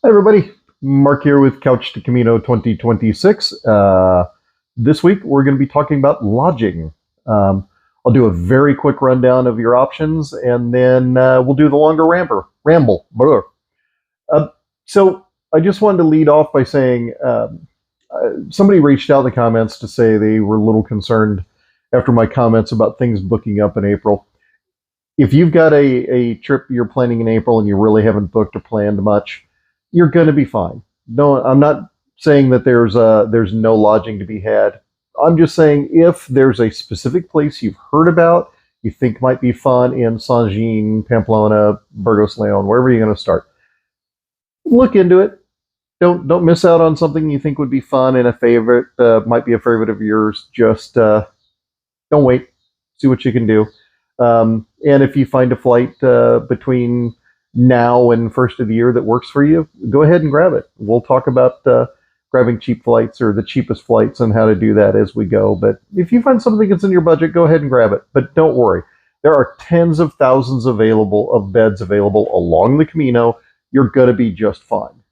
Hi, everybody. Mark here with Couch to Camino 2026. This week, we're going to be talking about lodging. I'll do a very quick rundown of your options, and then we'll do the longer ramble. Uh, so I just wanted to lead off by saying somebody reached out in the comments to say they were a little concerned after my comments about things booking up in April. If you've got a trip you're planning in April and you really haven't booked or planned much, you're going to be fine. No, I'm not saying that there's no lodging to be had. I'm just saying if there's a specific place you've heard about, you think might be fun in San Gin, Pamplona, Burgos Leon, wherever you're going to start, look into it. Don't miss out on something you think would be fun and a favorite, might be a favorite of yours. Just don't wait. See what you can do. And if you find a flight between now and first of the year that works for you, go ahead and grab it. We'll talk about grabbing cheap flights or the cheapest flights and how to do that as we go. But if you find something that's in your budget, go ahead and grab it. But don't worry. There are tens of thousands of beds available along the Camino. You're going to be just fine.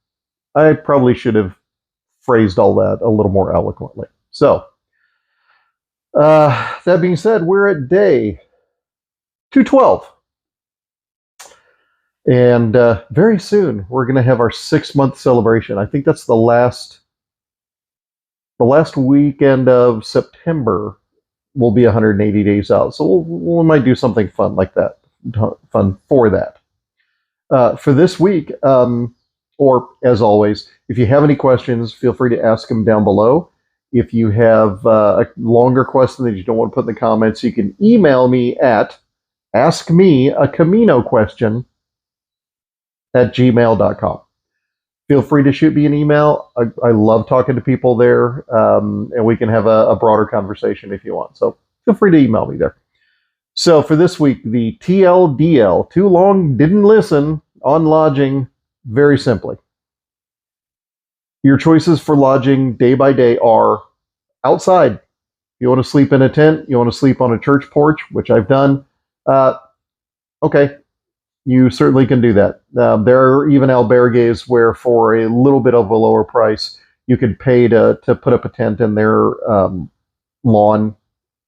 I probably should have phrased all that a little more eloquently. So, that being said, we're at day 212. And very soon, we're going to have our 6-month celebration. I think that's the last weekend of September will be 180 days out. So we might do something fun like that, fun for that. For this week, or as always, if you have any questions, feel free to ask them down below. If you have a longer question that you don't want to put in the comments, you can email me at askmeacaminoquestion@gmail.com. Feel free to shoot me an email. I love talking to people there, and we can have a broader conversation if you want. So feel free to email me there. So for this week, the TLDL, too long didn't listen, on lodging, very simply. Your choices for lodging day by day are outside. You want to sleep in a tent, you want to sleep on a church porch, which I've done. Okay, you certainly can do that. There are even albergues where for a little bit of a lower price, you could pay to put up a tent in their lawn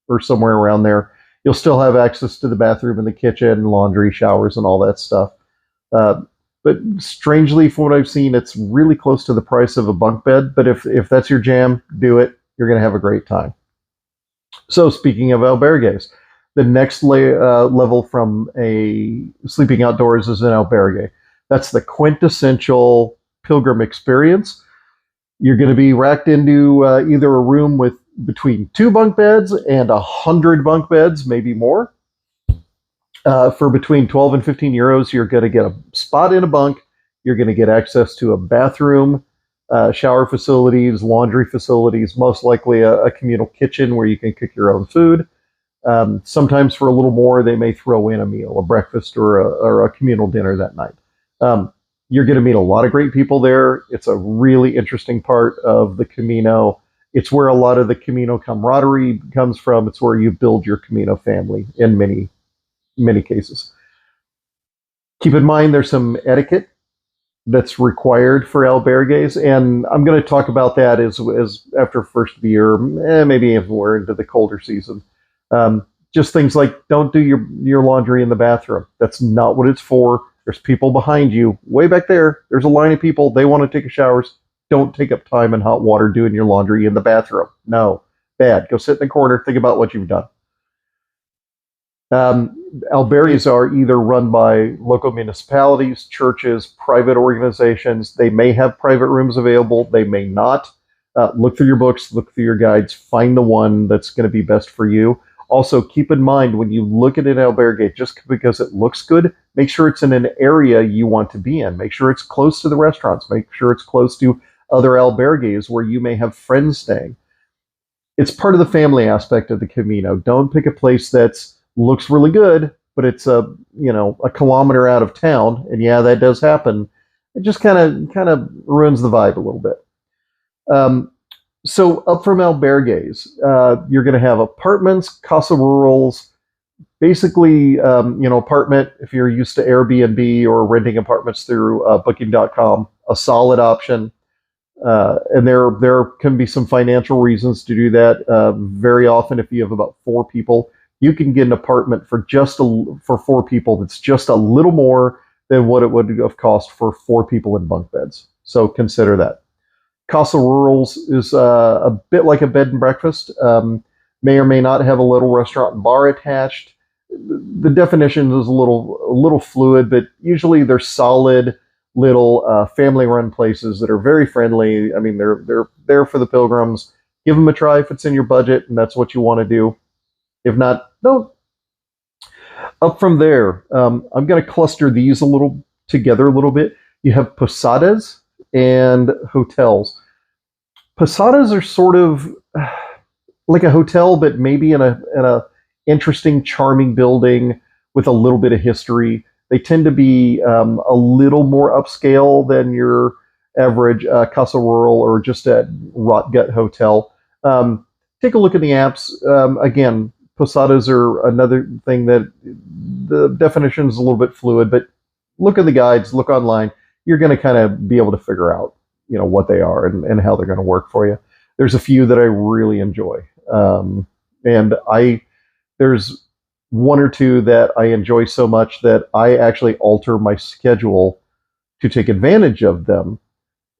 or somewhere around there. You'll still have access to the bathroom and the kitchen, laundry, showers, and all that stuff. But strangely, from what I've seen, it's really close to the price of a bunk bed. But if that's your jam, do it. You're going to have a great time. So speaking of albergues, the next level from a sleeping outdoors is an albergue. That's the quintessential pilgrim experience. You're going to be racked into either a room with between 2 bunk beds and 100 bunk beds, maybe more. For between 12 and 15 euros, you're going to get a spot in a bunk. You're going to get access to a bathroom, shower facilities, laundry facilities, most likely a communal kitchen where you can cook your own food. Sometimes for a little more, they may throw in a meal, a breakfast or a communal dinner that night. You're going to meet a lot of great people there. It's a really interesting part of the Camino. It's where a lot of the Camino camaraderie comes from. It's where you build your Camino family in many cases. Keep in mind there's some etiquette that's required for albergues, and I'm going to talk about that as after first of the year, maybe if we're into the colder season. Just things like don't do your laundry in the bathroom. That's not what it's for. There's people behind you, way back there. There's a line of people. They want to take showers. Don't take up time in hot water doing your laundry in the bathroom. No, bad. Go sit in the corner. Think about what you've done. Albergues are either run by local municipalities, churches, private organizations. They may have private rooms available. They may not. Look through your books, look through your guides, find the one that's going to be best for you. Also, keep in mind when you look at an albergue, just because it looks good, make sure it's in an area you want to be in. Make sure it's close to the restaurants. Make sure it's close to other albergues where you may have friends staying. It's part of the family aspect of the Camino. Don't pick a place that's looks really good, but it's a kilometer out of town, and yeah, that does happen. It just kind of ruins the vibe a little bit. So up from albergues, you're going to have apartments, casa rurals, Basically, apartment, if you're used to Airbnb or renting apartments through booking.com, a solid option. And there can be some financial reasons to do that. Very often, if you have about 4 people, you can get an apartment for for 4 people that's just a little more than what it would have cost for 4 people in bunk beds. So consider that. Casa Rurals is a bit like a bed and breakfast. May or may not have a little restaurant and bar attached. The definition is a little fluid, but usually they're solid little family-run places that are very friendly. I mean, they're there for the pilgrims. Give them a try if it's in your budget and that's what you want to do. If not, don't. Up from there, I'm going to cluster these together a little bit. You have posadas and hotels. Posadas are sort of like a hotel, but maybe in a interesting, charming building with a little bit of history. They tend to be a little more upscale than your average Casa Rural or just a rot gut hotel. Take a look at the apps. Again, posadas are another thing that the definition is a little bit fluid, but look at the guides, look online. You're going to kind of be able to figure out, what they are and how they're going to work for you. There's a few that I really enjoy. And there's 1 or 2 that I enjoy so much that I actually alter my schedule to take advantage of them.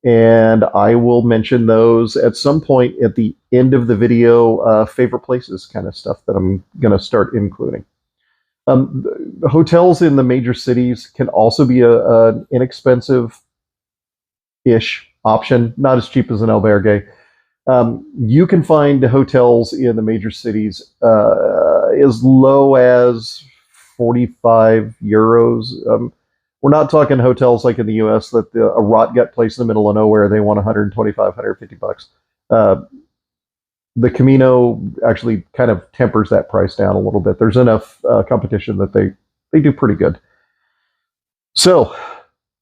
And I will mention those at some point at the end of the video, favorite places kind of stuff that I'm going to start including. The hotels in the major cities can also be an inexpensive-ish option, not as cheap as an albergue. You can find hotels in the major cities as low as 45 euros. We're not talking hotels like in the U.S. that a rot gut place in the middle of nowhere, they want 125, 150 bucks. The Camino actually kind of tempers that price down a little bit. There's enough competition that they do pretty good. So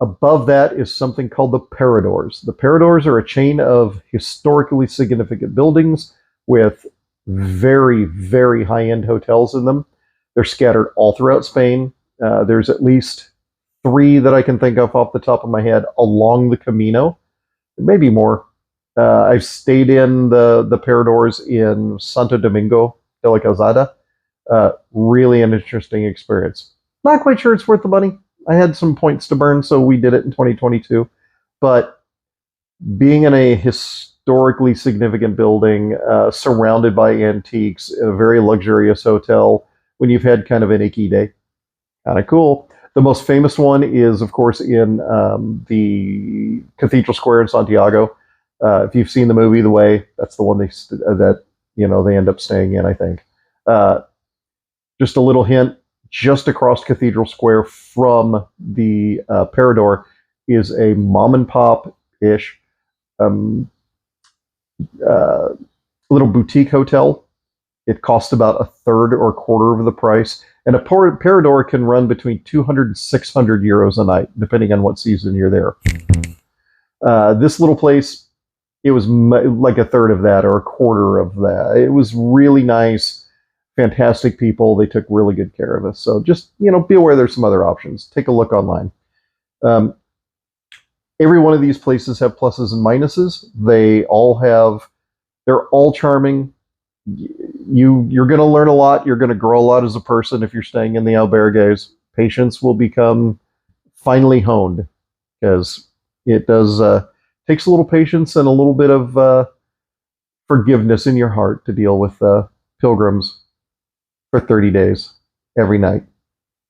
above that is something called the Paradors. The Paradors are a chain of historically significant buildings with very, very high-end hotels in them. They're scattered all throughout Spain. There's at least 3 that I can think of off the top of my head along the Camino, maybe more. I've stayed in the Paradors in Santo Domingo de la Calzada. Really an interesting experience. Not quite sure it's worth the money. I had some points to burn, so we did it in 2022. But being in a historically significant building, surrounded by antiques, a very luxurious hotel, when you've had kind of an icky day, kind of cool. The most famous one is, of course, in the Cathedral Square in Santiago. If you've seen the movie The Way, that's the one they end up staying in, I think. Just a little hint. Just across Cathedral Square from the Parador is a mom and pop-ish little boutique hotel. It costs about 1/3 or 1/4 of the price. And a Parador can run between 200 and 600 euros a night, depending on what season you're there. This little place, it was like 1/3 of that or 1/4 of that. It was really nice. Fantastic people. They took really good care of us. So just, be aware there's some other options. Take a look online. Every one of these places have pluses and minuses. They're all charming. You're going to learn a lot. You're going to grow a lot as a person if you're staying in the albergues. Patience will become finely honed because it takes a little patience and a little bit of forgiveness in your heart to deal with pilgrims for 30 days every night.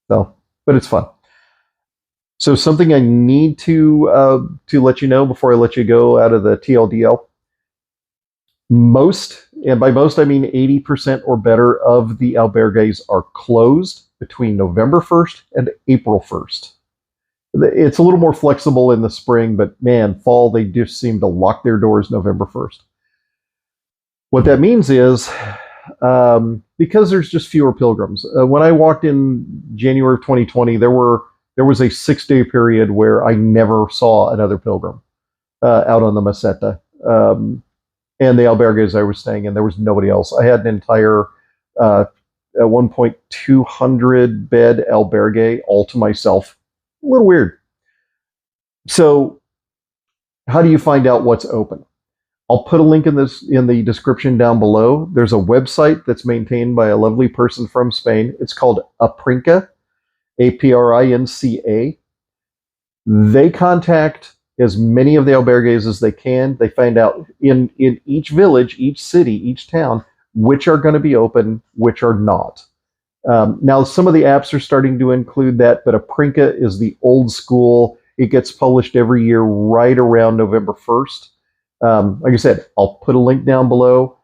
So, but it's fun. So something I need to let you know before I let you go out of the TLDL. Most, and by most I mean 80% or better of the albergues are closed between November 1st and April 1st. It's a little more flexible in the spring, but man, fall, they just seem to lock their doors November 1st. What that means is, because there's just fewer pilgrims. When I walked in January of 2020, there was a 6-day period where I never saw another pilgrim out on the Meseta. And the albergues I was staying in, there was nobody else. I had an entire at one point 200 bed albergue all to myself. A little weird. So how do you find out what's open? I'll put a link in the description down below. There's a website that's maintained by a lovely person from Spain. It's called Aprinca, APRINCA. They contact as many of the albergues as they can. They find out in each village, each city, each town, which are going to be open, which are not. Now, some of the apps are starting to include that, but Aprinca is the old school. It gets published every year right around November 1st. Like I said, I'll put a link down below.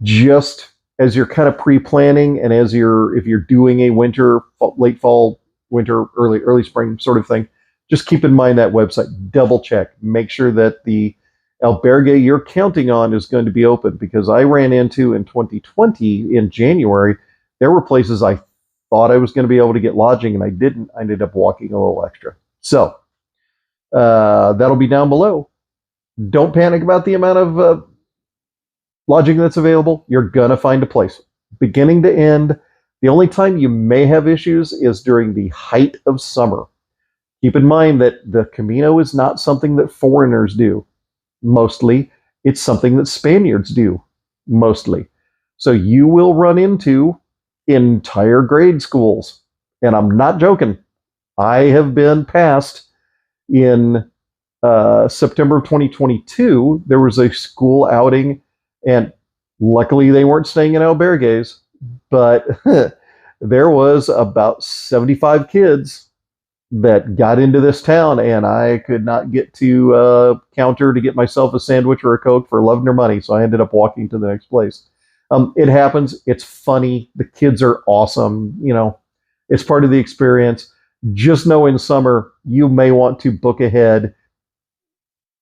Just as you're kind of pre-planning, and if you're doing a winter, late fall, winter, early spring sort of thing, just keep in mind that website. Double check. Make sure that the albergue you're counting on is going to be open, because I ran into in 2020 in January, there were places I thought I was going to be able to get lodging and I didn't. I ended up walking a little extra. So that'll be down below. Don't panic about the amount of lodging that's available. You're going to find a place. Beginning to end, the only time you may have issues is during the height of summer. Keep in mind that the Camino is not something that foreigners do, mostly. It's something that Spaniards do, mostly. So you will run into entire grade schools. And I'm not joking. I have been past in September of 2022, there was a school outing, and luckily they weren't staying in albergues, but there was about 75 kids that got into this town, and I could not get to counter to get myself a sandwich or a Coke for loving their money, so I ended up walking to the next place. It happens. It's funny. The kids are awesome. You know, it's part of the experience. Just know in summer, you may want to book ahead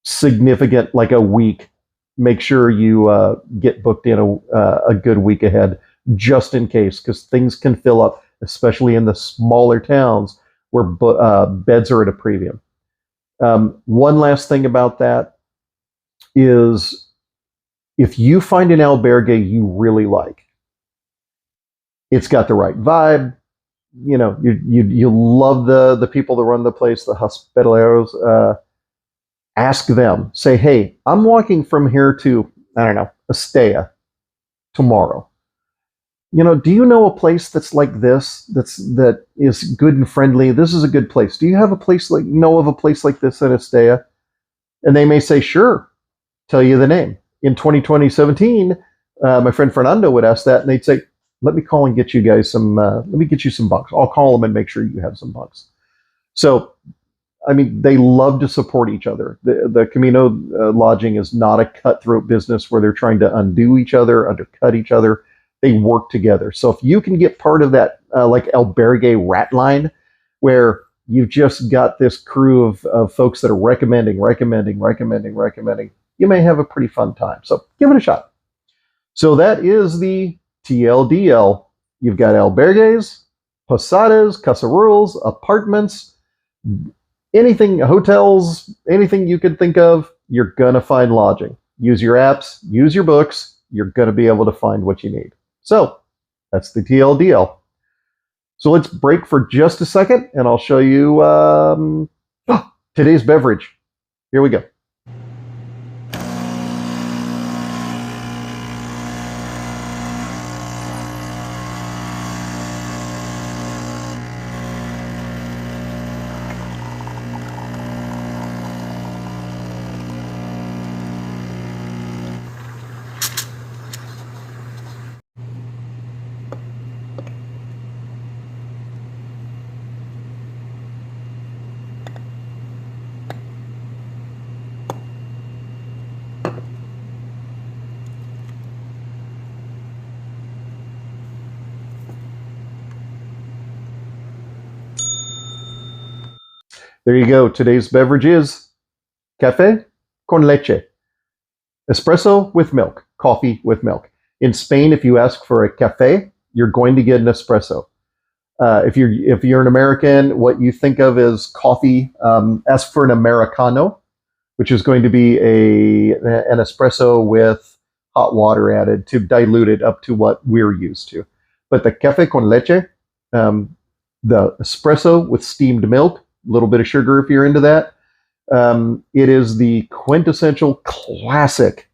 significant, like a week. Make sure you get booked in a good week ahead, just in case, because things can fill up, especially in the smaller towns where beds are at a premium. One last thing about that is, if you find an albergue you really like, it's got the right vibe, you know, you love the people that run the place, the hospitaleros, ask them, say, hey, I'm walking from here to, I don't know, Estella tomorrow. You know, do you know a place that's like this, that is good and friendly? This is a good place. Do you have a place know of a place like this in Estella? And they may say, sure, tell you the name. In 2017, my friend Fernando would ask that, and they'd say, let me call and get you guys let me get you some bunks. I'll call them and make sure you have some bunks. So, I mean, they love to support each other. The Camino lodging is not a cutthroat business where they're trying to undo each other, undercut each other. They work together. So if you can get part of that, like albergue rat line, where you've just got this crew of folks that are recommending, you may have a pretty fun time. So give it a shot. So that is the TLDL. You've got albergues, posadas, casa rurals, apartments, anything, hotels, anything you could think of, you're going to find lodging. Use your apps, use your books, you're going to be able to find what you need. So that's the TLDL. So let's break for just a second, and I'll show you today's beverage. Here we go. There you go. Today's beverage is café con leche. Espresso with milk, coffee with milk. In Spain, if you ask for a café, you're going to get an espresso. If you're an American, what you think of as coffee, ask for an Americano, which is going to be an espresso with hot water added to dilute it up to what we're used to. But the cafe con leche, the espresso with steamed milk, a little bit of sugar if you're into that. It is the quintessential classic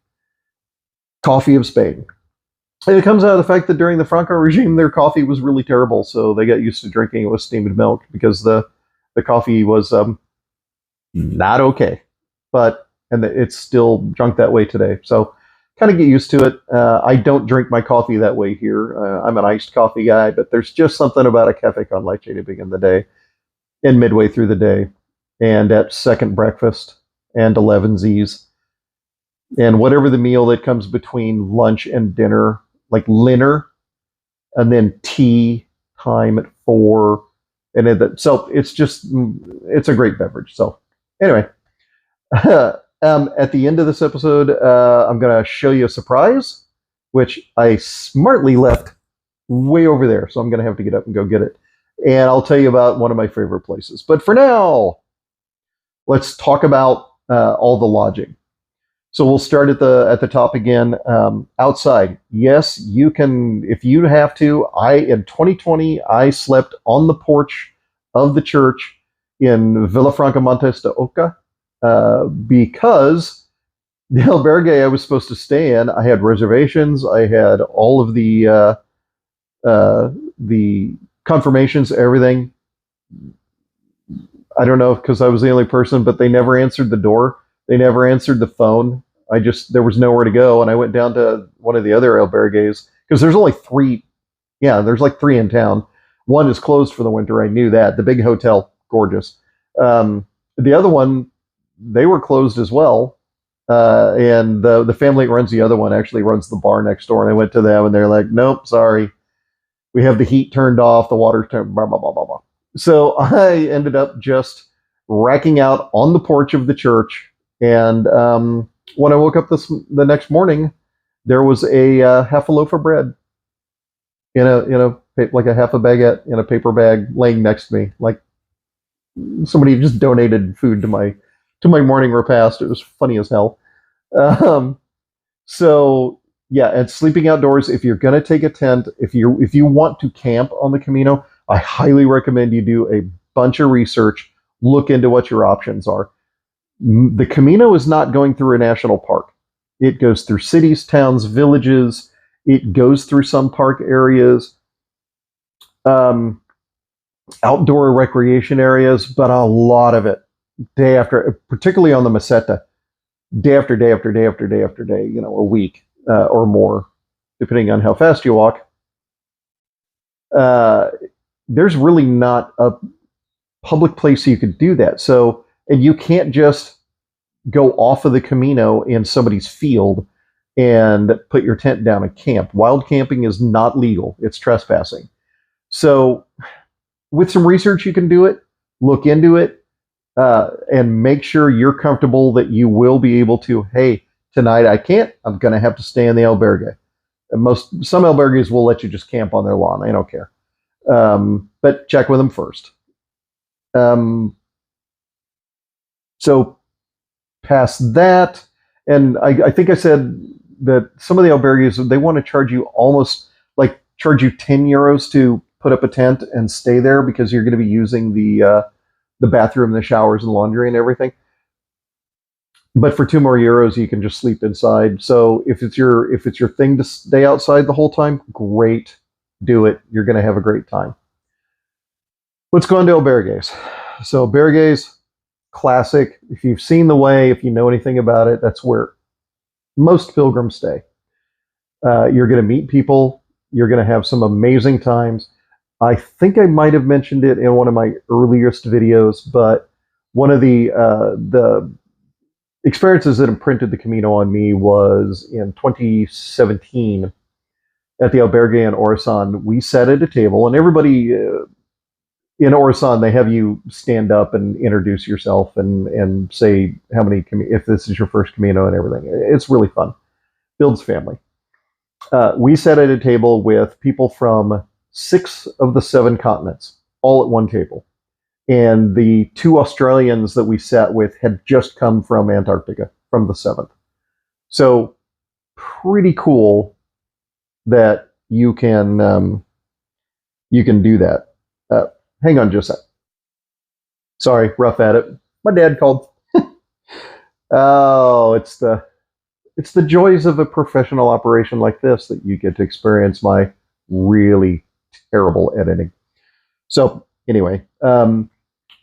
coffee of Spain. And it comes out of the fact that during the Franco regime, their coffee was really terrible, so they got used to drinking it with steamed milk because the coffee was not okay. And it's still drunk that way today. So kind of get used to it. I don't drink my coffee that way here. I'm an iced coffee guy, but there's just something about a cafe con leche to begin the day and midway through the day and at second breakfast and 11sies and whatever the meal that comes between lunch and dinner, like dinner, and then tea time at 4. So it's a great beverage. So anyway, at the end of this episode, I'm going to show you a surprise, which I smartly left way over there. So I'm going to have to get up and go get it. And I'll tell you about one of my favorite places. But for now, let's talk about all the lodging. So we'll start at the top again. Outside, yes, you can if you have to. In 2020, I slept on the porch of the church in Villafranca Montes de Oca because the albergue I was supposed to stay in, I had reservations. I had all of the confirmations, everything. I don't know because I was the only person, but they never answered the door. They never answered the phone. There was nowhere to go. And I went down to one of the other albergues because there's only 3. Yeah, there's like 3 in town. One is closed for the winter. I knew that. The big hotel, gorgeous. The other one, they were closed as well. And the family that runs the other one actually runs the bar next door. And I went to them and they're like, nope, sorry. We have the heat turned off, the water turned, blah, blah, blah, blah, blah. So I ended up just racking out on the porch of the church. And when I woke up the next morning, there was a half a loaf of bread in like a half a baguette in a paper bag laying next to me. Like somebody just donated food to my morning repast. It was funny as hell. So yeah, and sleeping outdoors. If you're gonna take a tent, if you want to camp on the Camino, I highly recommend you do a bunch of research. Look into what your options are. The Camino is not going through a national park. It goes through cities, towns, villages. It goes through some park areas, outdoor recreation areas, but a lot of it, particularly on the Meseta, day after day after day after day after day, a week or more, depending on how fast you walk. There's really not a public place you could do that. So, and you can't just go off of the Camino in somebody's field and put your tent down and camp. Wild camping is not legal. It's trespassing. So with some research, you can do it, look into it, and make sure you're comfortable that you will be able to, hey, tonight I can't, I'm going to have to stay in the albergue. Some albergues will let you just camp on their lawn. They don't care. But check with them first. So past that, and I think I said that some of the albergues, they want to charge you charge you 10 euros to put up a tent and stay there because you're going to be using the bathroom, the showers, and laundry and everything. But for 2 more euros, you can just sleep inside. So if it's your thing to stay outside the whole time, great, do it. You're going to have a great time. Let's go into albergues. So albergues, classic. If you've seen the way, if you know anything about it, that's where most pilgrims stay. You're going to meet people. You're going to have some amazing times. I think I might have mentioned it in one of my earliest videos, but one of the experiences that imprinted the Camino on me was in 2017 at the albergue in Orison. We sat at a table, and everybody in Orison, they have you stand up and introduce yourself and say how many, if this is your first Camino and everything. It's really fun. Builds family. We sat at a table with people from 6 of the 7 continents, all at one table. And the 2 Australians that we sat with had just come from Antarctica, from the 7th. So pretty cool that you can you can do that. Hang on just a sec. Sorry, rough at it. My dad called. Oh, it's the joys of a professional operation like this that you get to experience my really terrible editing. So anyway,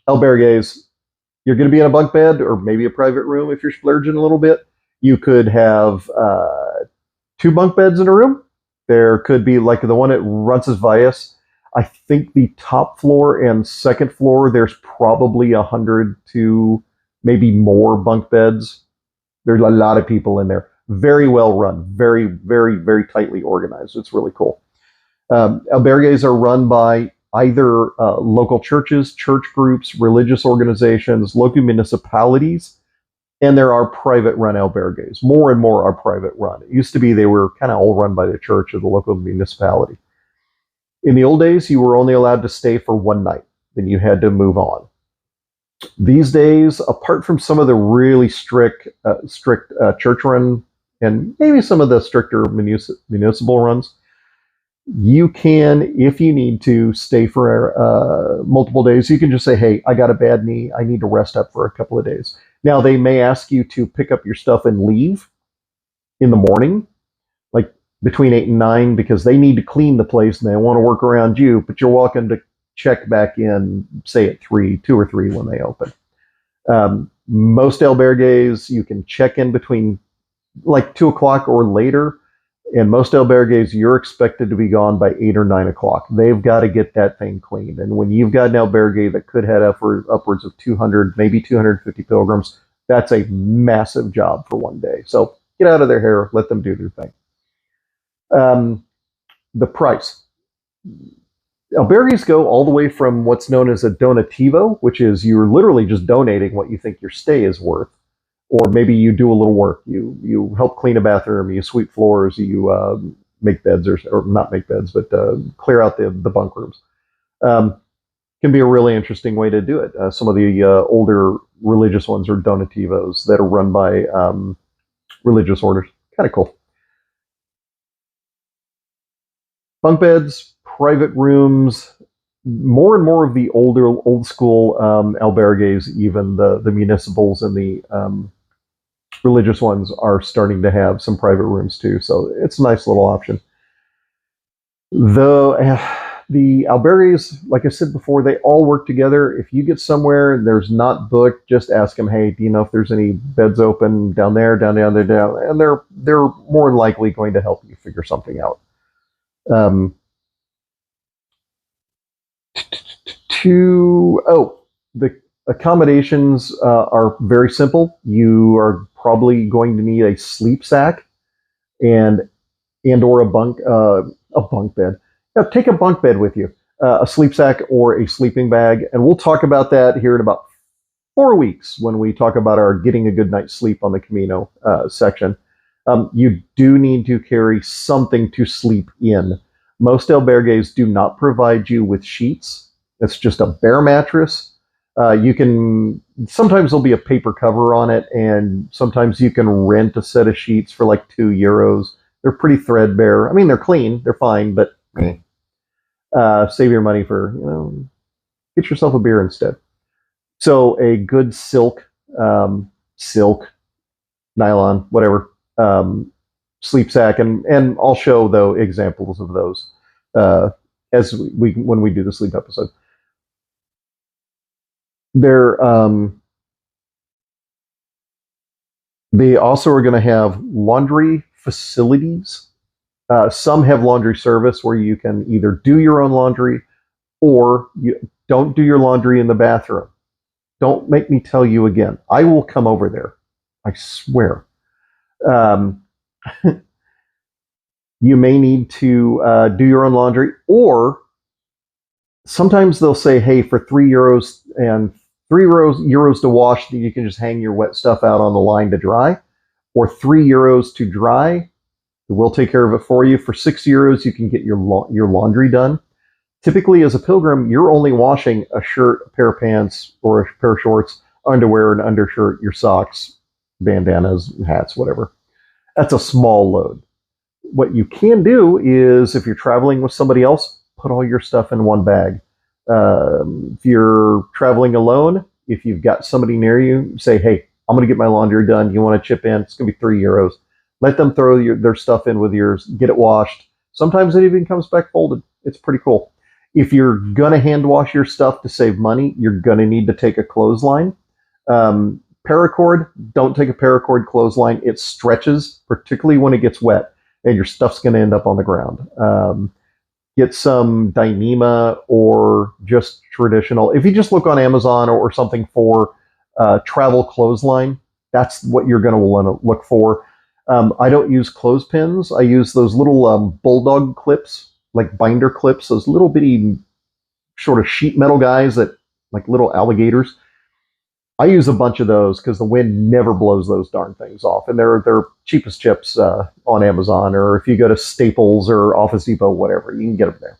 albergues, you're going to be in a bunk bed or maybe a private room if you're splurging a little bit. You could have 2 bunk beds in a room. There could be like the one at Roncesvalles. I think the top floor and second floor, there's probably 100 to maybe more bunk beds. There's a lot of people in there. Very well run. Very, very, very tightly organized. It's really cool. Albergues are run by either local churches, church groups, religious organizations, local municipalities, and there are private run albergues. More and more are private run. It used to be they were kind of all run by the church or the local municipality. In the old days, you were only allowed to stay for one night, then you had to move on. These days, apart from some of the really strict church run and maybe some of the stricter municipal runs, you can, if you need to, stay for multiple days. You can just say, hey, I got a bad knee. I need to rest up for a couple of days. Now, they may ask you to pick up your stuff and leave in the morning, like between 8 and 9, because they need to clean the place and they want to work around you, but you're welcome to check back in, say at 2 or 3 when they open. Most albergues, you can check in between like 2 o'clock or later. And most albergues, you're expected to be gone by 8 or 9 o'clock. They've got to get that thing cleaned. And when you've got an albergue that could head upwards of 200, maybe 250 pilgrims, that's a massive job for one day. So get out of their hair, let them do their thing. The price. Albergues go all the way from what's known as a donativo, which is you're literally just donating what you think your stay is worth. Or maybe you do a little work. You help clean a bathroom, you sweep floors, you make beds, or not make beds, but clear out the bunk rooms. Can be a really interesting way to do it. Some of the older religious ones are donativos that are run by religious orders. Kind of cool. Bunk beds, private rooms, more and more of the old school albergues, even the municipals and the religious ones are starting to have some private rooms too. So it's a nice little option. The albergues, like I said before, they all work together. If you get somewhere there's not booked, just ask them, hey, do you know if there's any beds open down there, and they're more than likely going to help you figure something out. The accommodations are very simple. You are probably going to need a sleep sack and or a bunk bed. Now, take a bunk bed with you, a sleep sack or a sleeping bag, and we'll talk about that here in about 4 weeks when we talk about our getting a good night's sleep on the Camino section. You do need to carry something to sleep in. Most albergues do not provide you with sheets. It's just a bare mattress. Sometimes there'll be a paper cover on it, and sometimes you can rent a set of sheets for like €2. They're pretty threadbare. I mean, they're clean, they're fine, but save your money for, get yourself a beer instead. So a good silk, nylon, whatever, sleep sack, and I'll show though examples of those when we do the sleep episode. They also are going to have laundry facilities. Some have laundry service where you can either do your own laundry or you don't do your laundry in the bathroom. Don't make me tell you again. I will come over there. I swear. You may need to do your own laundry, or sometimes they'll say, hey, for €3 and €3 to wash, you can just hang your wet stuff out on the line to dry, or €3 to dry. We'll take care of it for you. For €6, you can get your laundry done. Typically, as a pilgrim, you're only washing a shirt, a pair of pants, or a pair of shorts, underwear, an undershirt, your socks, bandanas, hats, whatever. That's a small load. What you can do is, if you're traveling with somebody else, put all your stuff in one bag. If you're traveling alone, if you've got somebody near you, say, hey, I'm going to get my laundry done. You want to chip in? It's going to be €3. Let them throw their stuff in with yours, get it washed. Sometimes it even comes back folded. It's pretty cool. If you're going to hand wash your stuff to save money, you're going to need to take a clothesline. Paracord, don't take a paracord clothesline. It stretches, particularly when it gets wet, and your stuff's going to end up on the ground. Get some Dyneema or just traditional. If you just look on Amazon or something for travel clothesline, that's what you're going to want to look for. I don't use clothespins. I use those little bulldog clips, like binder clips, those little bitty sort of sheet metal guys that like little alligators. I use a bunch of those because the wind never blows those darn things off, and they're cheapest chips on Amazon, or if you go to Staples or Office Depot, whatever, you can get them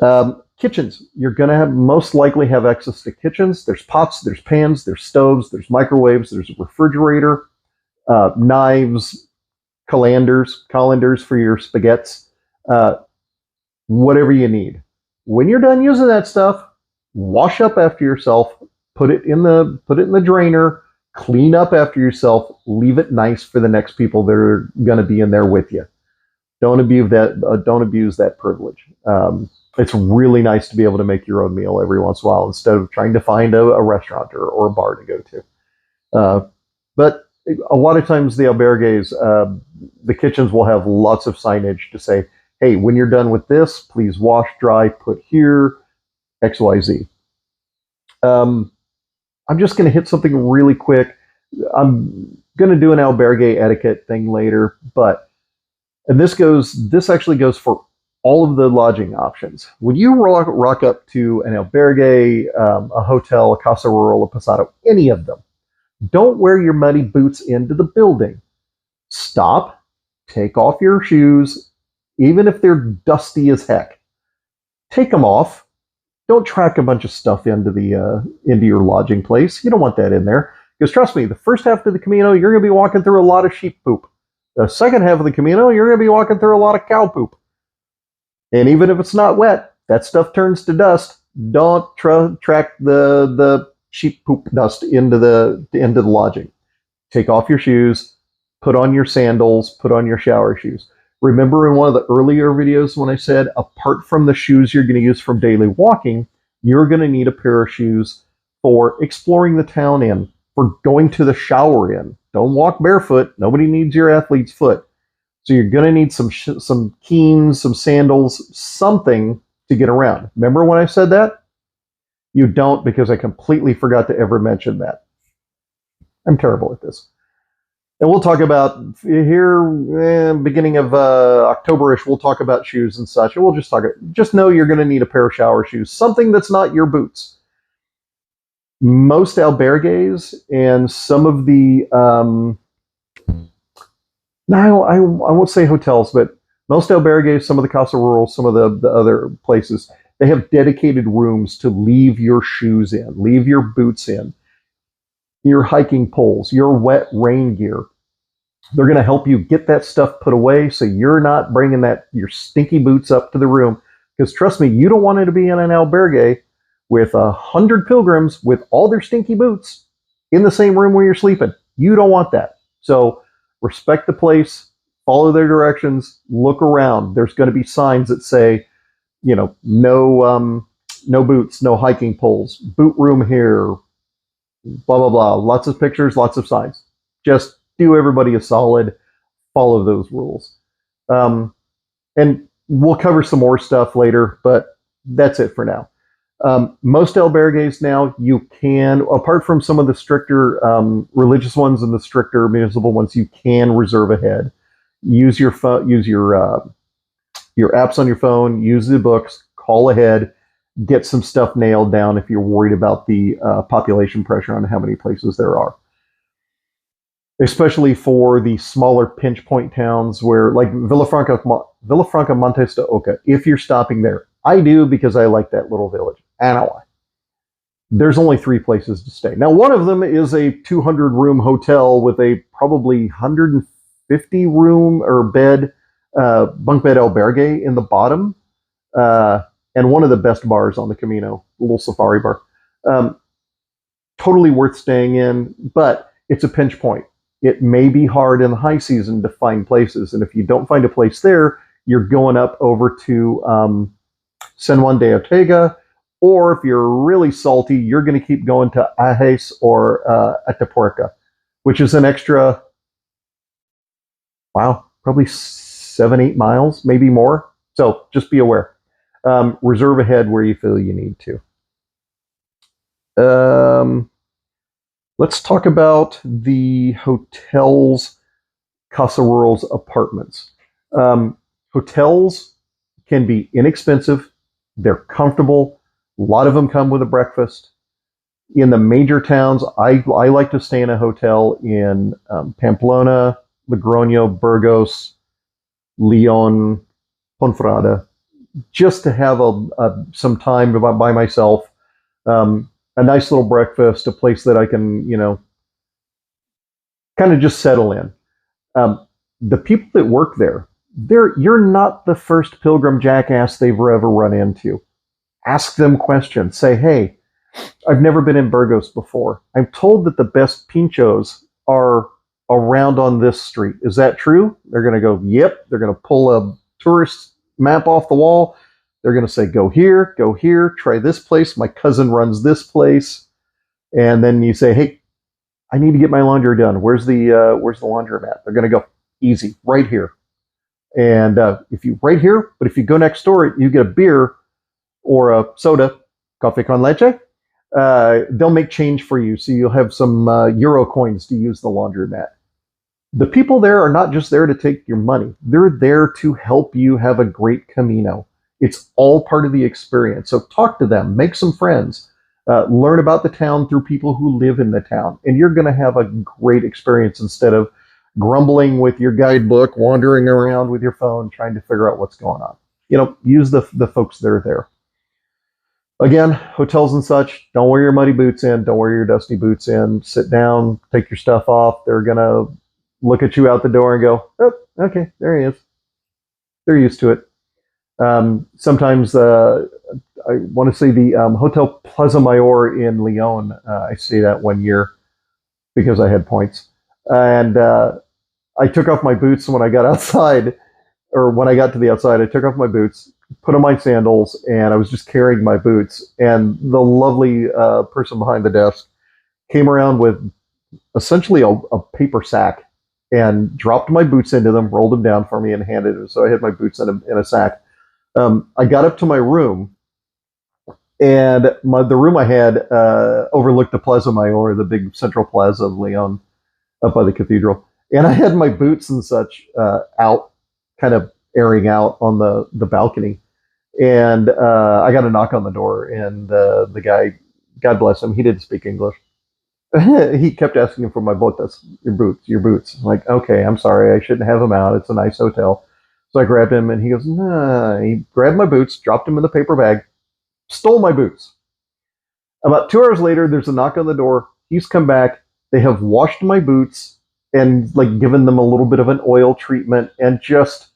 there. Kitchens, you're going to most likely have access to kitchens. There's pots, there's pans, there's stoves, there's microwaves, there's a refrigerator, knives, colanders for your spaghettis, whatever you need. When you're done using that stuff, wash up after yourself. Put it in the drainer, clean up after yourself, leave it nice for the next people that are going to be in there with you. Don't abuse that privilege. It's really nice to be able to make your own meal every once in a while instead of trying to find a restaurant or a bar to go to. But a lot of times the albergues, the kitchens will have lots of signage to say, hey, when you're done with this, please wash, dry, put here, XYZ. I'm just going to hit something really quick. I'm going to do an albergue etiquette thing later, and this actually goes for all of the lodging options. When you rock up to an albergue, a hotel, a casa rural, a posado, any of them, don't wear your muddy boots into the building. Stop, take off your shoes, even if they're dusty as heck. Take them off. Don't track a bunch of stuff into your lodging place. You don't want that in there. Because trust me, the first half of the Camino, you're going to be walking through a lot of sheep poop. The second half of the Camino, you're going to be walking through a lot of cow poop. And even if it's not wet, that stuff turns to dust. Don't track the sheep poop dust into the lodging. Take off your shoes, put on your sandals, put on your shower shoes. Remember in one of the earlier videos when I said, apart from the shoes you're going to use from daily walking, you're going to need a pair of shoes for exploring the town in, for going to the shower in. Don't walk barefoot. Nobody needs your athlete's foot. So you're going to need some Keens, some sandals, something to get around. Remember when I said that? You don't, because I completely forgot to ever mention that. I'm terrible at this. And we'll talk about here, beginning of October-ish, we'll talk about shoes and such. And we'll just know you're going to need a pair of shower shoes, something that's not your boots. Most albergues and some of the, I won't say hotels, but most albergues, some of the casa rural, some of the other places, they have dedicated rooms to leave your shoes in, leave your boots in, your hiking poles, your wet rain gear. They're going to help you get that stuff put away so you're not bringing your stinky boots up to the room. Because trust me, you don't want to be in an albergue with 100 pilgrims with all their stinky boots in the same room where you're sleeping. You don't want that. So respect the place, follow their directions, look around. There's going to be signs that say, no boots, no hiking poles, boot room here, blah, blah, blah. Lots of pictures, lots of signs. Just do everybody a solid, follow those rules. And we'll cover some more stuff later, but that's it for now. Most albergues now, you can, apart from some of the stricter religious ones and the stricter municipal ones, you can reserve ahead. Use your phone, use your apps on your phone, use the books, call ahead, get some stuff nailed down if you're worried about the population pressure on how many places there are. Especially for the smaller pinch point towns where, like Villafranca Montes de Oca, if you're stopping there. I do because I like that little village. I know why. There's only 3 places to stay. Now, one of them is a 200-room hotel with a probably 150-room or bunk bed albergue in the bottom. and one of the best bars on the Camino, a little safari bar. Totally worth staying in, but it's a pinch point. It may be hard in the high season to find places, and if you don't find a place there, you're going up over to San Juan de Ortega, or if you're really salty, you're going to keep going to Ajes or Atapuerca, which is an extra, wow, probably 7-8 miles, maybe more. So just be aware. Reserve ahead where you feel you need to. Let's talk about the hotels, Casa Rural's apartments. Hotels can be inexpensive. They're comfortable. A lot of them come with a breakfast. In the major towns, I like to stay in a hotel in Pamplona, Logroño, Burgos, Leon, Ponferrada, just to have some time by myself. A nice little breakfast, a place that I can, kind of just settle in. The people that work there, you're not the first pilgrim jackass they've ever run into. Ask them questions. Say, hey, I've never been in Burgos before. I'm told that the best pinchos are around on this street. Is that true? They're going to go, yep. They're going to pull a tourist map off the wall. They're going to say, go here, try this place. My cousin runs this place. And then you say, hey, I need to get my laundry done. Where's the laundromat? They're going to go, easy, right here. And if you go next door, you get a beer or a soda, café con leche. They'll make change for you. So you'll have some euro coins to use the laundromat. The people there are not just there to take your money. They're there to help you have a great Camino. It's all part of the experience. So talk to them, make some friends, learn about the town through people who live in the town, and you're going to have a great experience instead of grumbling with your guidebook, wandering around with your phone, trying to figure out what's going on. Use the folks that are there. Again, hotels and such, don't wear your muddy boots in, don't wear your dusty boots in. Sit down, take your stuff off. They're going to look at you out the door and go, oh, okay, there he is. They're used to it. Sometimes I want to say the Hotel Plaza Mayor in Leon, I stayed at 1 year because I had points. And I took off my boots when I got outside, or when I got to the outside, I took off my boots, put on my sandals, and I was just carrying my boots. And the lovely person behind the desk came around with essentially a paper sack and dropped my boots into them, rolled them down for me, and handed it. So I had my boots in a sack. I got up to my room, and the room I had overlooked the Plaza Mayor, the big central plaza of Leon, up by the cathedral. And I had my boots and such out, kind of airing out on the balcony. And I got a knock on the door, and the guy, God bless him, he didn't speak English. He kept asking for my botas, your boots. I'm like, okay, I'm sorry, I shouldn't have them out. It's a nice hotel. So I grabbed him, and he goes, nah. He grabbed my boots, dropped them in the paper bag, stole my boots. About 2 hours later, there's a knock on the door. He's come back. They have washed my boots and given them a little bit of an oil treatment and just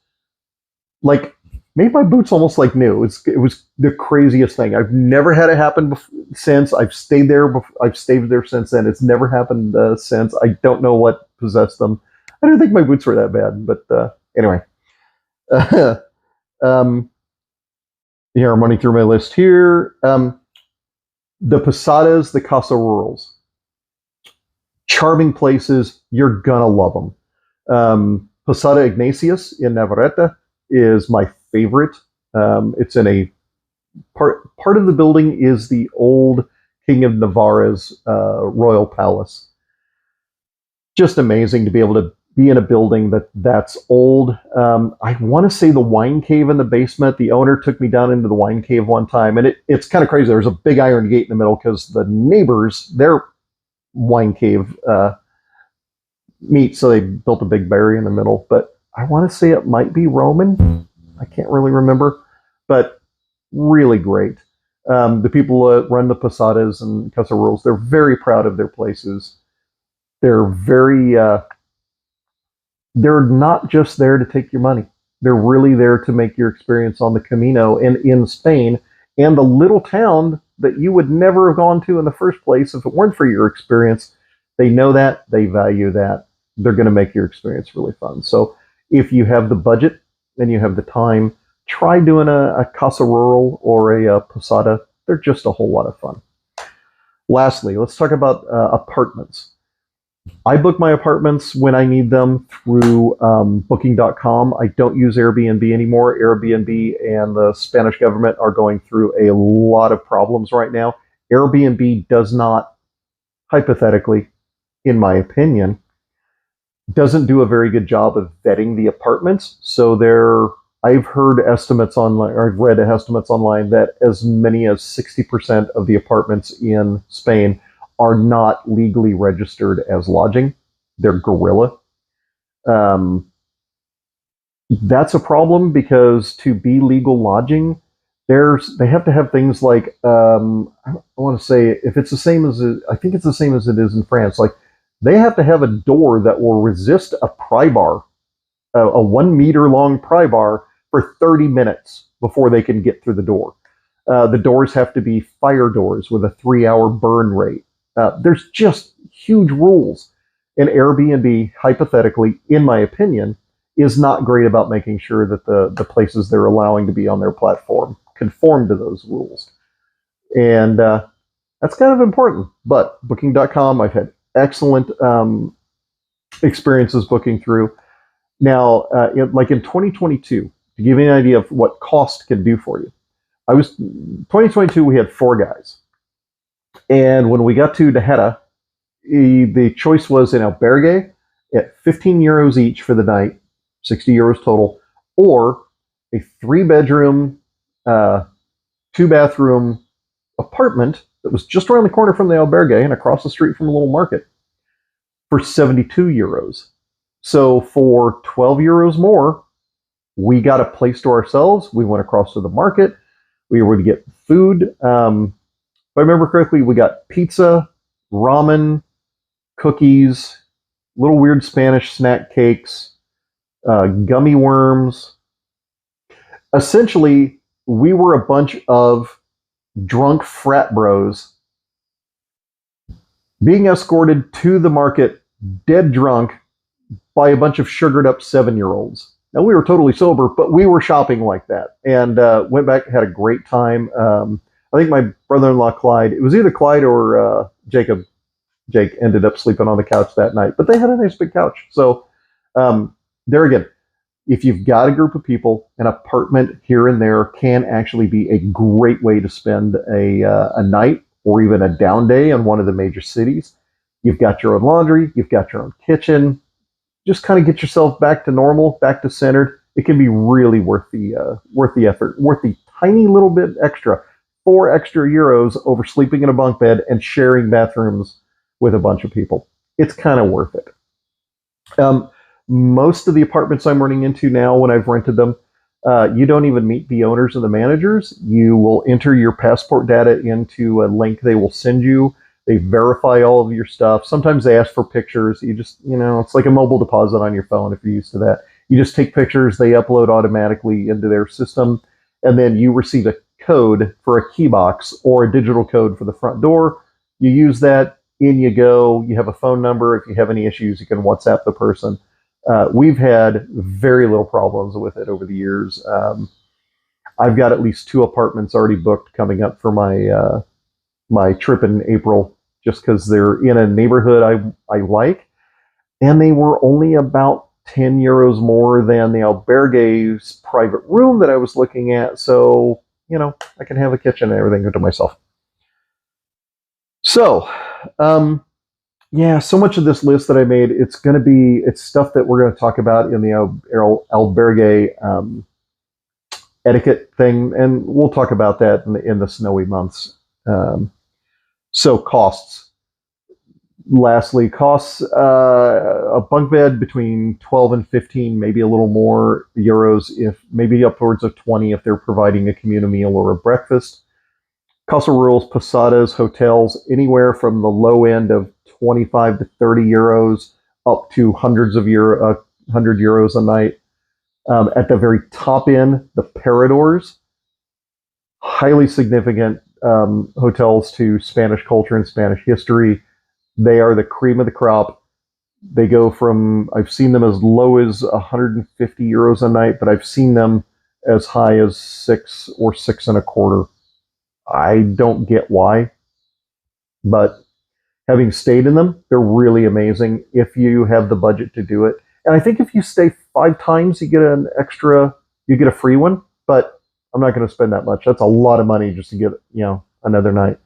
made my boots almost like new. It was the craziest thing. I've never had it happen since. I've stayed there. I've stayed there since then. It's never happened since. I don't know what possessed them. I don't think my boots were that bad, but anyway. Here, I'm running through my list here. The Posadas, the Casa Rurals. Charming places. You're gonna love them. Posada Ignatius in Navarrete is my favorite. It's in a part of the building is the old King of Navarre's royal palace. Just amazing to be able to be in a building that's old. I want to say the wine cave in the basement. The owner took me down into the wine cave one time, and it's kind of crazy. There's a big iron gate in the middle because the neighbors, their wine cave meet, so they built a big barrier in the middle. But I want to say it might be Roman. I can't really remember, but really great. The people that run the Posadas and Casa Rurals, they're very proud of their places. They're very, they're not just there to take your money. They're really there to make your experience on the Camino and in Spain and the little town that you would never have gone to in the first place if it weren't for your experience. They know that, they value that. They're going to make your experience really fun. So if you have the budget and you have the time, try doing a casa rural or a posada. They're just a whole lot of fun. Lastly, let's talk about apartments. I book my apartments when I need them through booking.com. I don't use Airbnb anymore. Airbnb and the Spanish government are going through a lot of problems right now. Airbnb does not, hypothetically, in my opinion, doesn't do a very good job of vetting the apartments. So I've heard estimates online, or I've read estimates online that as many as 60% of the apartments in Spain are not legally registered as lodging. They're guerrilla. That's a problem because to be legal lodging, they have to have things like I want to say if it's the same as I think it's the same as it is in France. Like they have to have a door that will resist a pry bar, a 1 meter long pry bar for 30 minutes before they can get through the door. The doors have to be fire doors with a 3-hour burn rate. There's just huge rules. And Airbnb, hypothetically, in my opinion, is not great about making sure that the places they're allowing to be on their platform conform to those rules. And that's kind of important. But booking.com, I've had excellent experiences booking through. Now, like in 2022, to give you an idea of what cost can do for you, 2022, we had 4 guys. And when we got to Tejeda, the choice was an albergue at 15 euros each for the night, 60 euros total, or a 3-bedroom, 2-bathroom apartment that was just around the corner from the albergue and across the street from a little market for 72 euros. So for 12 euros more, we got a place to ourselves. We went across to the market. We were to get food. If I remember correctly, we got pizza, ramen, cookies, little weird Spanish snack cakes, gummy worms. Essentially, we were a bunch of drunk frat bros being escorted to the market, dead drunk, by a bunch of sugared up 7-year-olds. Now, we were totally sober, but we were shopping like that and went back, had a great time. I think my brother-in-law, Clyde, it was either Clyde or Jacob. Jake ended up sleeping on the couch that night, but they had a nice big couch. So there again, if you've got a group of people, an apartment here and there can actually be a great way to spend a night or even a down day in one of the major cities. You've got your own laundry, you've got your own kitchen. Just kind of get yourself back to normal, back to centered. It can be really worth the effort, worth the tiny little bit extra, 4 extra euros over sleeping in a bunk bed and sharing bathrooms with a bunch of people. It's kind of worth it. Most of the apartments I'm running into now, when I've rented them, you don't even meet the owners and the managers. You will enter your passport data into a link they will send you. They verify all of your stuff. Sometimes they ask for pictures. You just, it's like a mobile deposit on your phone if you're used to that. You just take pictures, they upload automatically into their system, and then you receive a code for a key box or a digital code for the front door. You use that, in you go. You have a phone number. If you have any issues, you can WhatsApp the person. We've had very little problems with it over the years. I've got at least 2 apartments already booked coming up for my trip in April, just because they're in a neighborhood I like, and they were only about 10 euros more than the albergue's private room that I was looking at. So, I can have a kitchen and everything to myself. So, so much of this list that I made, it's stuff that we're going to talk about in the albergue etiquette thing, and we'll talk about that in the snowy months. So costs. Lastly, costs, a bunk bed between 12 and 15, maybe a little more euros, if maybe upwards of 20 if they're providing a communal meal or a breakfast. Casa rurals, posadas, hotels, anywhere from the low end of 25 to 30 euros up to 100 euros a night. At the very top end, the Paradors, highly significant hotels to Spanish culture and Spanish history. They are the cream of the crop. They go from, I've seen them as low as 150 euros a night, but I've seen them as high as 6 or 6.25. I don't get why, but having stayed in them, they're really amazing if you have the budget to do it. And I think if you stay 5 times, you get a free one, but I'm not going to spend that much. That's a lot of money just to get, another night.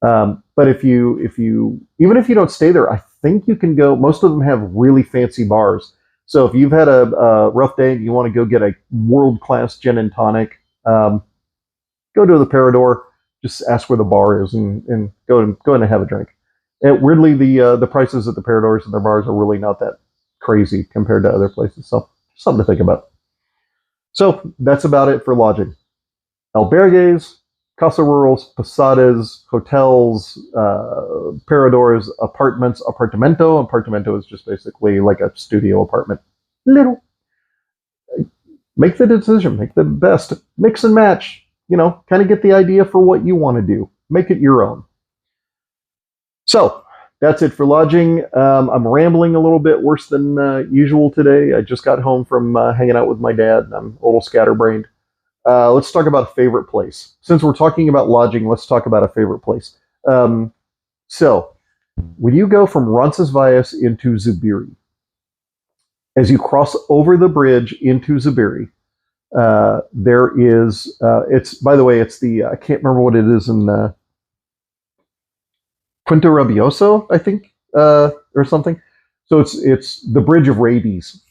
But even if you don't stay there, I think you can go. Most of them have really fancy bars. So if you've had a rough day and you want to go get a world-class gin and tonic, go to the Parador. Just ask where the bar is and go in and have a drink. And weirdly, the prices at the Paradors and their bars are really not that crazy compared to other places. So something to think about. So that's about it for lodging. Albergues, casa rurals, posadas, hotels, paradors, apartments, apartamento. Apartamento is just basically like a studio apartment. Little. Make the decision. Make the best. Mix and match. Kind of get the idea for what you want to do. Make it your own. So that's it for lodging. I'm rambling a little bit worse than usual today. I just got home from hanging out with my dad, and I'm a little scatterbrained. Let's talk about a favorite place. Since we're talking about lodging, let's talk about a favorite place. So, when you go from Roncesvalles into Zubiri, as you cross over the bridge into Zubiri, there is, by the way, it's the, I can't remember what it is in Puente Rabioso, I think, or something. So it's the Bridge of Rabies.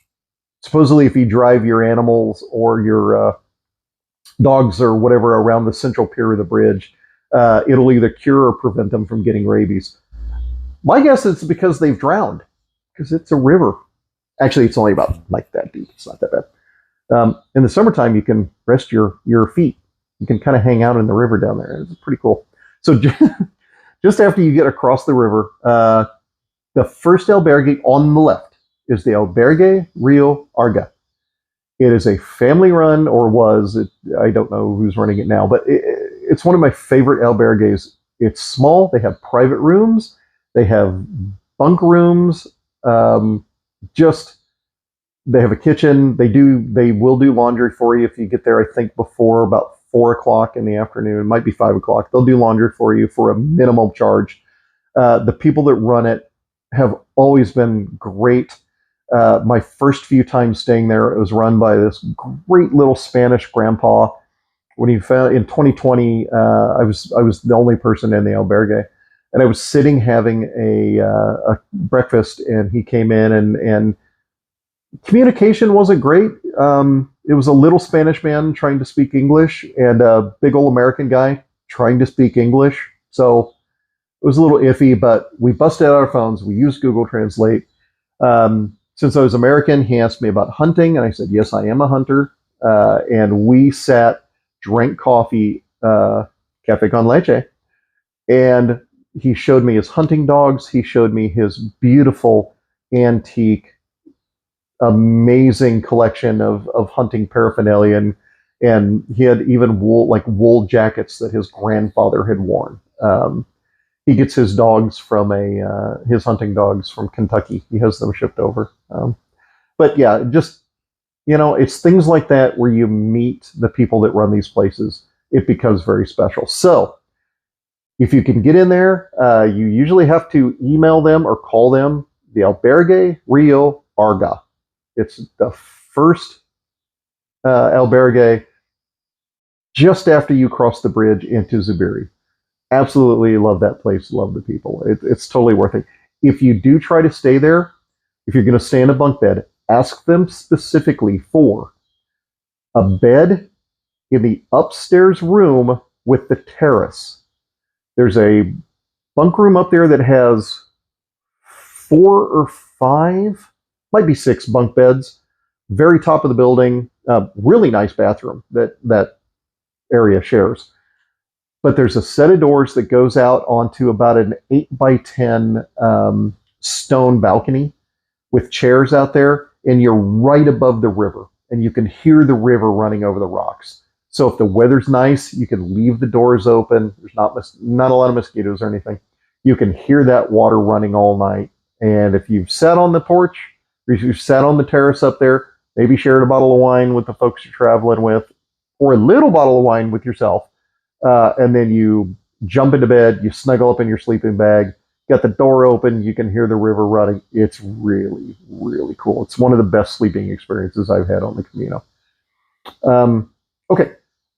Supposedly, if you drive your animals or your dogs or whatever around the central pier of the bridge, it'll either cure or prevent them from getting rabies. My guess is because they've drowned, because it's a river. Actually, it's only about like that deep. It's not that bad. In the summertime, you can rest your feet. You can kind of hang out in the river down there. It's pretty cool. So just after you get across the river, the first albergue on the left is the Albergue Rio Arga. It is a family-run, or was. I don't know who's running it now, but it's one of my favorite albergues. It's small. They have private rooms. They have bunk rooms. They have a kitchen. They will do laundry for you if you get there, I think, before about 4 o'clock in the afternoon. It might be 5 o'clock. They'll do laundry for you for a minimum charge. The people that run it have always been great. My first few times staying there, it was run by this great little Spanish grandpa. When he found in 2020, I was the only person in the albergue, and I was sitting having a breakfast, and he came in, and communication wasn't great. It was a little Spanish man trying to speak English, and a big old American guy trying to speak English. So it was a little iffy, but we busted out our phones. We used Google Translate. Since I was American, he asked me about hunting, and I said, yes, I am a hunter. And we sat, drank coffee, café con leche, and he showed me his hunting dogs. He showed me his beautiful, antique, amazing collection of hunting paraphernalia, and he had even wool jackets that his grandfather had worn. He gets his dogs from his hunting dogs from Kentucky. He has them shipped over. But yeah, just, it's things like that where you meet the people that run these places. It becomes very special. So if you can get in there, you usually have to email them or call them. The Albergue Rio Arga. It's the first albergue just after you cross the bridge into Zubiri. Absolutely love that place. Love the people. It's totally worth it. If you do try to stay there, if you're going to stay in a bunk bed, ask them specifically for a bed in the upstairs room with the terrace. There's a bunk room up there that has 4 or 5, might be 6 bunk beds. Very top of the building. Really nice bathroom that area shares. But there's a set of doors that goes out onto about an 8x10 stone balcony with chairs out there, and you're right above the river. and you can hear the river running over the rocks. So if the weather's nice, you can leave the doors open. There's not a lot of mosquitoes or anything. You can hear that water running all night. And if you've sat on the porch, or if you've sat on the terrace up there, maybe shared a bottle of wine with the folks you're traveling with, or a little bottle of wine with yourself, and then you jump into bed, you snuggle up in your sleeping bag, got the door open, you can hear the river running. It's really, really cool. It's one of the best sleeping experiences I've had on the Camino. Okay,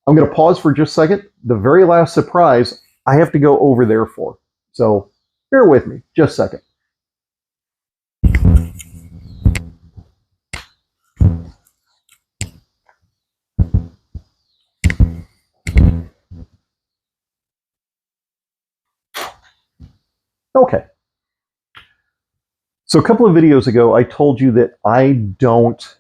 I'm going to pause for just a second. The very last surprise, I have to go over there for. So bear with me just a second. Okay. So a couple of videos ago, I told you that I don't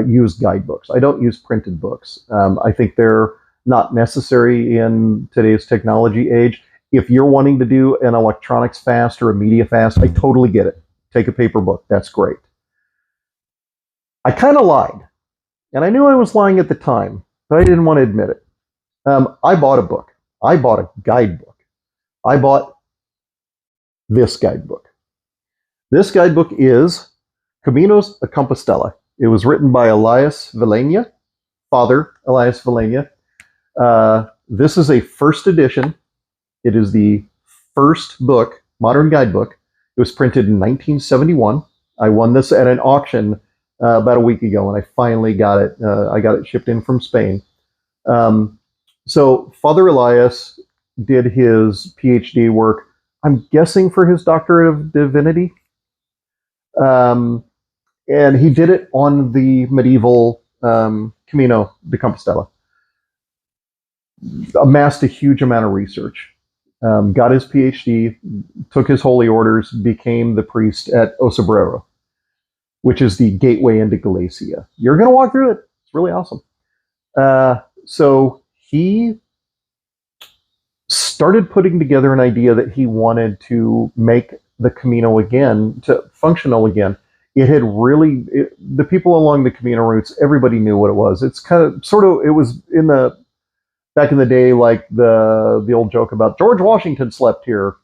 use guidebooks. I don't use printed books. I think they're not necessary in today's technology age. If you're wanting to do an electronics fast or a media fast, I totally get it. Take a paper book. That's great. I kind of lied. And I knew I was lying at the time, but I didn't want to admit it. I bought a book. I bought a guidebook. I bought this guidebook. This guidebook is Caminos de Compostela. It was written by Elias Valiña, Father Elias Valiña. This is a first edition. It is the first book, modern guidebook. It was printed in 1971. I won this at an auction about a week ago, and I finally got it. I got it shipped in from Spain. So Father Elias did his PhD work, I'm guessing for his Doctorate of Divinity. And he did it on the medieval Camino de Compostela. Amassed a huge amount of research. Got his PhD, took his holy orders, became the priest at Osobrero, which is the gateway into Galicia. You're going to walk through it. It's really awesome. So he started putting together an idea that he wanted to make the Camino again, to functional again. It had really, the people along the Camino routes, everybody knew what it was. It's kind of, sort of, it was in the, back in the day, like the old joke about George Washington slept here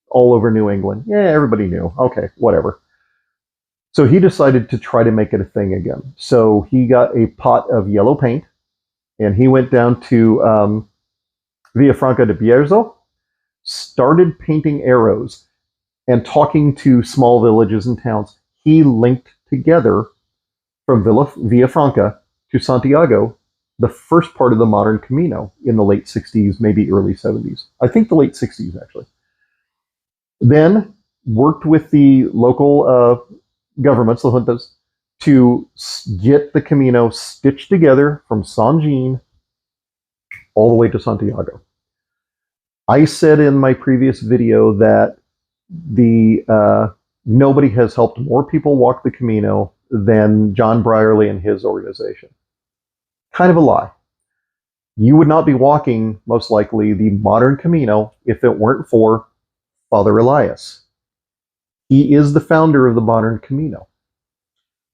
all over New England. Yeah, everybody knew. Okay, whatever. So he decided to try to make it a thing again. So he got a pot of yellow paint, and he went down to Villafranca de Bierzo, started painting arrows and talking to small villages and towns. He linked together from Villafranca to Santiago the first part of the modern Camino in the late 60s, maybe early 70s. I think the late 60s, actually. Then worked with the local governments, the juntas, to get the Camino stitched together from San Jean all the way to Santiago. I said in my previous video that nobody has helped more people walk the Camino than John Brierley and his organization. Kind of a lie. You would not be walking, most likely, the modern Camino if it weren't for Father Elias. He is the founder of the modern Camino.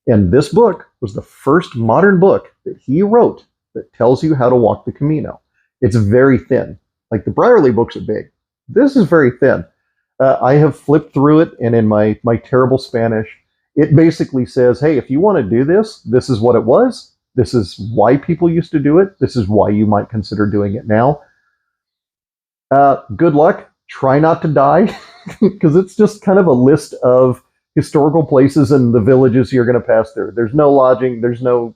And this book was the first modern book that he wrote that tells you how to walk the Camino. It's very thin. Like the Brierley books are big. This is very thin. I have flipped through it, and in my terrible Spanish, it basically says, hey, if you want to do this, this is what it was. This is why people used to do it. This is why you might consider doing it now. Good luck. Try not to die, because it's just kind of a list of historical places and the villages you're going to pass through. There's no lodging. There's no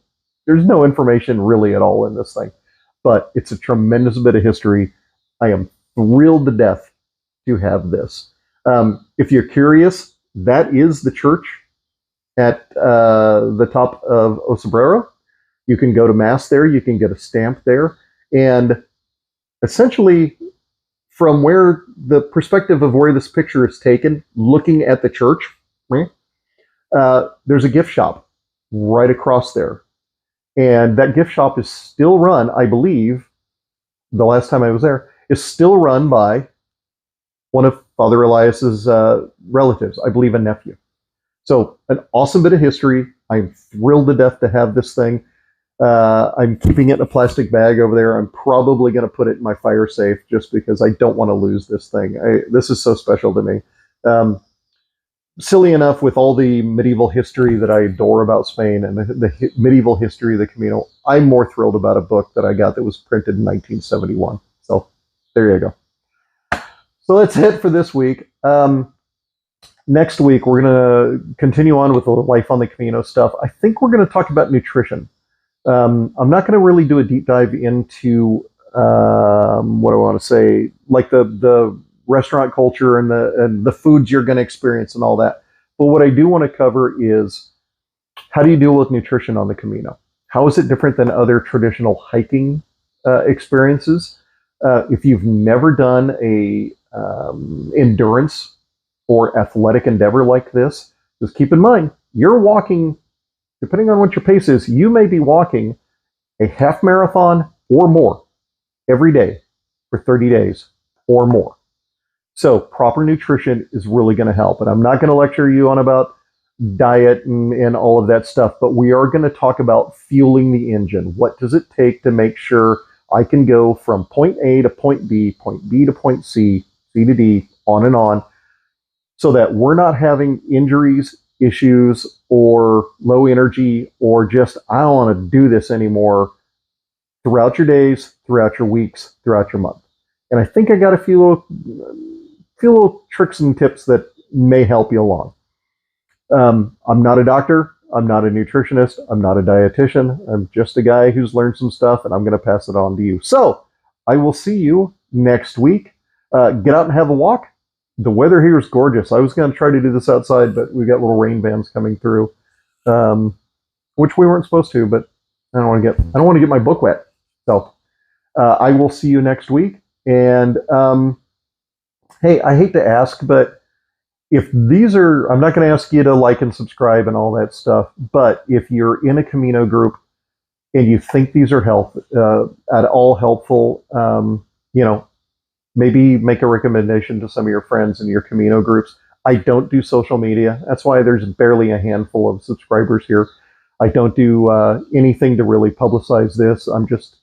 information really at all in this thing. But it's a tremendous bit of history. I am thrilled to death to have this. If you're curious, that is the church at the top of Osobrero. You can go to Mass there. You can get a stamp there. And essentially, from where the perspective of where this picture is taken, looking at the church, there's a gift shop right across there. And that gift shop is still run, I believe, the last time I was there, is still run by one of Father Elias's relatives, I believe a nephew. So an awesome bit of history, I'm thrilled to death to have this thing. I'm keeping it in a plastic bag over there. I'm probably going to put it in my fire safe just because I don't want to lose this thing. This is so special to me. Silly enough, with all the medieval history that I adore about Spain and the medieval history of the Camino, I'm more thrilled about a book that I got that was printed in 1971. So there you go. So that's it for this week. Next week, we're going to continue on with the Life on the Camino stuff. I think we're going to talk about nutrition. I'm not going to really do a deep dive into what do I want to say, like the restaurant culture and the foods you're going to experience and all that. But what I do want to cover is, how do you deal with nutrition on the Camino? How is it different than other traditional hiking experiences? If you've never done a endurance or athletic endeavor like this, just keep in mind, you're walking, depending on what your pace is, you may be walking a half marathon or more every day for 30 days or more. So proper nutrition is really going to help. And I'm not going to lecture you on about diet and all of that stuff, but we are going to talk about fueling the engine. What does it take to make sure I can go from point A to point B to point C, C to D, on and on, so that we're not having injuries, issues, or low energy, or just, I don't want to do this anymore throughout your days, throughout your weeks, throughout your month. And I think I got a few little tricks and tips that may help you along. I'm not a doctor. I'm not a nutritionist. I'm not a dietitian. I'm just a guy who's learned some stuff, and I'm going to pass it on to you. So I will see you next week. Get out and have a walk. The weather here is gorgeous. I was going to try to do this outside, but we got little rain bands coming through, which we weren't supposed to. But I don't want to get my book wet. So I will see you next week. And hey, I hate to ask, but if these are, I'm not going to ask you to like and subscribe and all that stuff, but if you're in a Camino group and you think these are at all helpful, maybe make a recommendation to some of your friends in your Camino groups. I don't do social media. That's why there's barely a handful of subscribers here. I don't do anything to really publicize this. I'm just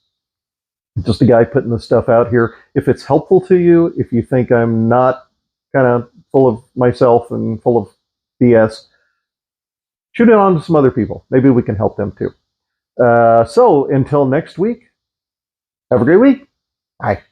a guy putting the stuff out here. If it's helpful to you, if you think I'm not kind of full of myself and full of BS, shoot it on to some other people. Maybe we can help them too. So until next week, have a great week. Bye.